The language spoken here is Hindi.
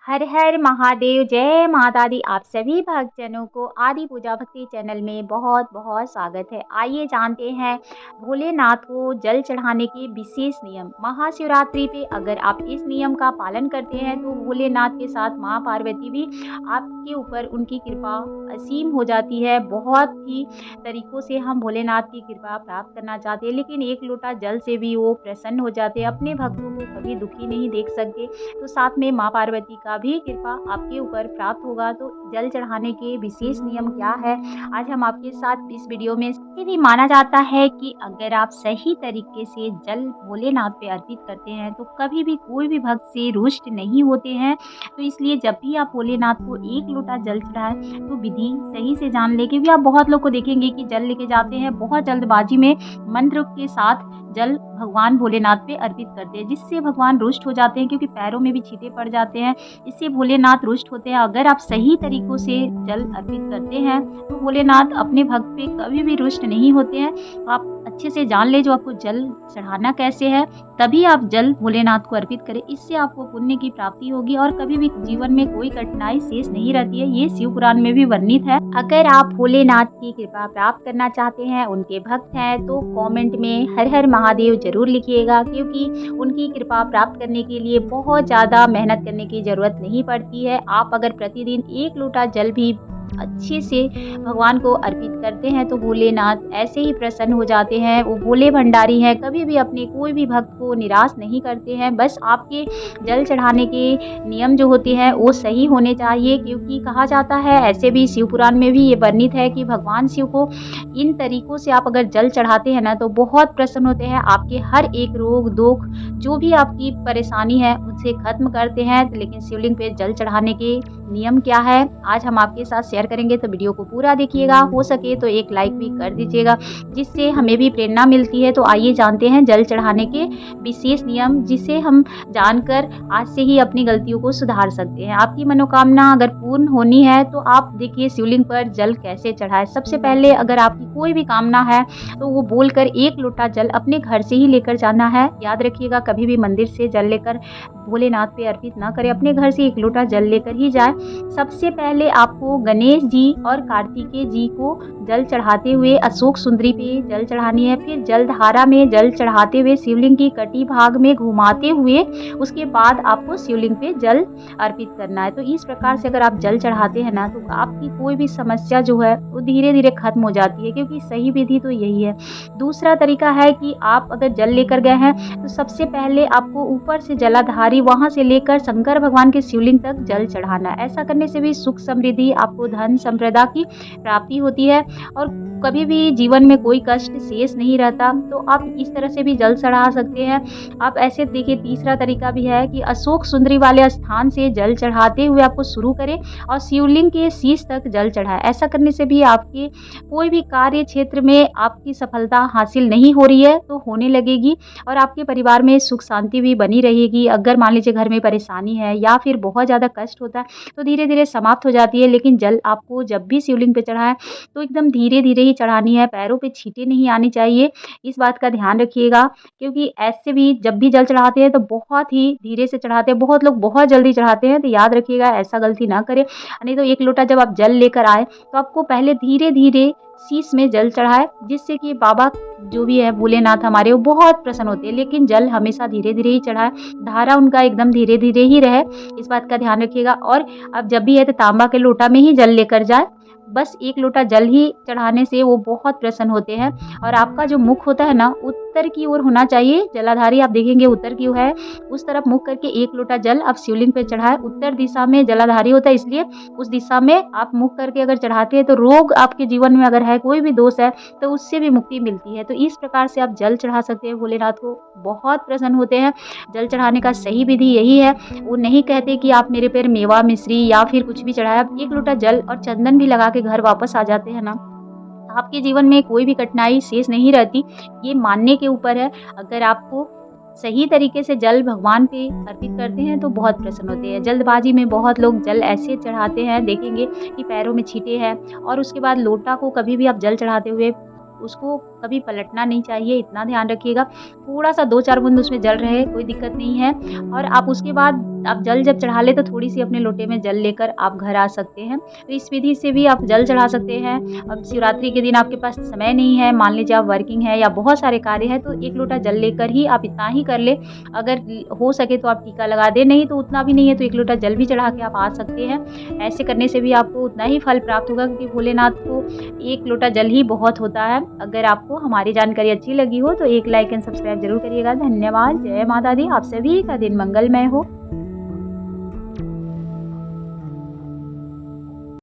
हर हर महादेव, जय माता दी। आप सभी भक्तजनों को आदि पूजा भक्ति चैनल में बहुत बहुत स्वागत है। आइए जानते हैं भोलेनाथ को जल चढ़ाने के विशेष नियम। महाशिवरात्रि पे अगर आप इस नियम का पालन करते हैं तो भोलेनाथ के साथ माँ पार्वती भी आपके ऊपर उनकी कृपा असीम हो जाती है। बहुत ही तरीकों से हम भोलेनाथ की कृपा प्राप्त करना चाहते हैं, लेकिन एक लोटा जल से भी वो प्रसन्न हो जाते हैं। अपने भक्तों को कभी दुखी नहीं देख सकते, तो साथ में माँ पार्वती का भी कृपा आपके ऊपर प्राप्त होगा। तो जल चढ़ाने के विशेष नियम क्या है, आज हम आपके साथ इस वीडियो में। ये भी माना जाता है कि अगर आप सही तरीके से जल भोलेनाथ पे अर्पित करते हैं तो कभी भी कोई भी भक्त से रुष्ट नहीं होते हैं। तो इसलिए जब भी आप भोलेनाथ को एक लोटा जल चढ़ाएं तो विधि सही से जान ले, क्योंकि आप बहुत लोग को देखेंगे कि जल लेके जाते हैं, बहुत जल्दबाजी में मंत्र के साथ जल भगवान भोलेनाथ पे अर्पित करते हैं, जिससे भगवान रुष्ट हो जाते हैं, क्योंकि पैरों में भी छींटे पड़ जाते हैं। इससे भोलेनाथ रुष्ट होते हैं। अगर आप सही तरीकों से जल अर्पित करते हैं तो भोलेनाथ अपने भक्त पे कभी भी रुष्ट नहीं होते हैं। आप अच्छे से जान ले जो आपको जल चढ़ाना कैसे है, तभी आप जल भोलेनाथ को अर्पित करें। इससे आपको पुण्य की प्राप्ति होगी और कभी भी जीवन में कोई कठिनाई शेष नहीं रहती है। ये शिव पुराण में भी वर्णित है। अगर आप भोलेनाथ की कृपा प्राप्त करना चाहते हैं, उनके भक्त हैं, तो कमेंट में हर हर महादेव जरूर लिखिएगा, क्योंकि उनकी कृपा प्राप्त करने के लिए बहुत ज़्यादा मेहनत करने की जरूरत नहीं पड़ती है। आप अगर प्रतिदिन एक लोटा जल भी अच्छे से भगवान को अर्पित करते हैं तो भोलेनाथ ऐसे ही प्रसन्न हो जाते हैं। वो भोले भंडारी हैं, कभी भी अपने कोई भी भक्त को निराश नहीं करते हैं। बस आपके जल चढ़ाने के नियम जो होते हैं वो सही होने चाहिए, क्योंकि कहा जाता है, ऐसे भी शिव पुराण में भी ये वर्णित है कि भगवान शिव को इन तरीकों से आप अगर जल चढ़ाते हैं ना तो बहुत प्रसन्न होते हैं। आपके हर एक रोग दुख जो भी आपकी परेशानी है उसे खत्म करते हैं। लेकिन शिवलिंग पे जल चढ़ाने के नियम क्या है आज हम आपके साथ शेयर करेंगे, तो वीडियो को पूरा देखिएगा। हो सके तो एक लाइक भी कर दीजिएगा, जिससे हमें भी प्रेरणा मिलती है। तो आइए जानते हैं जल चढ़ाने के विशेष नियम, जिसे हम जानकर आज से ही अपनी गलतियों को सुधार सकते हैं। आपकी मनोकामना अगर पूर्ण होनी है तो आप देखिए शिवलिंग पर जल कैसे चढ़ाएं। सबसे पहले अगर आपकी कोई भी कामना है तो वो बोलकर एक लोटा जल अपने घर से ही लेकर जाना है। याद रखिएगा, कभी भी मंदिर से जल लेकर भोलेनाथ पे अर्पित ना करें, अपने घर से एक लोटा जल लेकर ही जाए। सबसे पहले आपको गणेश जी और कार्तिकेय जी को जल चढ़ाते हुए अशोक सुंदरी पे जल चढ़ानी है। फिर जलधारा में जल चढ़ाते हुए शिवलिंग की कटी भाग में घुमाते हुए उसके बाद आपको शिवलिंग पे जल अर्पित करना है। तो इस प्रकार से अगर आप जल चढ़ाते हैं ना तो आपकी कोई भी समस्या जो है वो धीरे धीरे खत्म हो जाती है, क्योंकि सही विधि तो यही है। दूसरा तरीका है कि आप अगर जल लेकर गए हैं तो सबसे पहले आपको ऊपर से जलाधारी वहां से लेकर शंकर भगवान के शिवलिंग तक जल चढ़ाना है। ऐसा करने से भी सुख समृद्धि, आपको धन संपदा की प्राप्ति होती है और कभी भी जीवन में कोई कष्ट शेष नहीं रहता। तो आप इस तरह से भी जल चढ़ा सकते हैं। आप ऐसे देखिए, तीसरा तरीका भी है कि अशोक सुंदरी वाले स्थान से जल चढ़ाते हुए आपको शुरू करें और शिवलिंग के शीश तक जल चढ़ाए। ऐसा करने से भी आपके कोई भी कार्य क्षेत्र में आपकी सफलता हासिल नहीं हो रही है तो होने लगेगी और आपके परिवार में सुख शांति भी बनी रहेगी। अगर मान लीजिए घर में परेशानी है या फिर बहुत ज़्यादा कष्ट होता है तो धीरे धीरे समाप्त हो जाती है। लेकिन जल आपको जब भी शिवलिंग पे चढ़ाएं तो एकदम धीरे धीरे ही चढ़ानी है, पैरों पे छींटे नहीं आनी चाहिए। इस बात का ध्यान रखिएगा, क्योंकि ऐसे भी जब भी जल चढ़ाते हैं तो बहुत ही धीरे से चढ़ाते हैं। बहुत लोग बहुत जल्दी चढ़ाते हैं, तो याद रखिएगा ऐसा गलती ना करें। नहीं तो एक लोटा जब आप जल लेकर आए तो आपको पहले धीरे धीरे शीश में जल चढ़ाए, जिससे कि बाबा जो भी है भोलेनाथ हमारे वो बहुत प्रसन्न होते हैं। लेकिन जल हमेशा धीरे धीरे ही चढ़ाए, धारा उनका एकदम धीरे धीरे ही रहे, इस बात का ध्यान रखिएगा। और अब जब भी है तो तांबा के लोटा में ही जल लेकर जाए। बस एक लोटा जल ही चढ़ाने से वो बहुत प्रसन्न होते हैं। और आपका जो मुख होता है ना उत्तर की ओर होना चाहिए। जलाधारी आप देखेंगे उत्तर की ओर है, उस तरफ मुख करके एक लोटा जल आप शिवलिंग पे चढ़ाए। उत्तर दिशा में जलाधारी होता है, इसलिए उस दिशा में आप मुख करके अगर चढ़ाते हैं तो रोग आपके जीवन में अगर है, कोई भी दोष है तो उससे भी मुक्ति मिलती है। तो इस प्रकार से आप जल चढ़ा सकते हैं, भोलेनाथ को बहुत प्रसन्न होते हैं। जल चढ़ाने का सही विधि यही है। वो नहीं कहते कि आप मेरे पैर मेवा मिश्री या फिर कुछ भी चढ़ाए, आप एक लोटा जल और चंदन भी लगा के घर वापस आ जाते हैं ना, आपके जीवन में कोई भी कठिनाई शेष नहीं रहती। ये मानने के ऊपर है। अगर आपको सही तरीके से जल भगवान पे अर्पित करते हैं तो बहुत प्रसन्न होते हैं। जल्दबाजी में बहुत लोग जल ऐसे चढ़ाते हैं, देखेंगे कि पैरों में छींटे हैं। और उसके बाद लोटा को कभी भी आप जल चढ़ाते हुए उसको कभी पलटना नहीं चाहिए, इतना ध्यान रखिएगा। थोड़ा सा 2-4 बूंद उसमें जल रहे, कोई दिक्कत नहीं है। और आप उसके बाद आप जल जब चढ़ा लें तो थोड़ी-सी अपने लोटे में जल लेकर आप घर आ सकते हैं। तो इस विधि से भी आप जल चढ़ा सकते हैं। अब शिवरात्रि के दिन आपके पास समय नहीं है, मान लीजिए आप वर्किंग हैं या बहुत सारे कार्य हैं, तो 1 लोटा जल लेकर ही आप इतना ही कर लें। अगर हो सके तो आप टीका लगा दें, नहीं तो उतना भी नहीं है तो 1 लोटा जल भी चढ़ा के आप आ सकते हैं। ऐसे करने से भी आपको उतना ही फल प्राप्त होगा, क्योंकि भोलेनाथ को 1 लोटा जल ही बहुत होता है। अगर आपको हमारी जानकारी अच्छी लगी हो तो एक लाइक एंड सब्सक्राइब ज़रूर करिएगा। धन्यवाद। जय माता दी। आप सभी का दिन मंगलमय हो।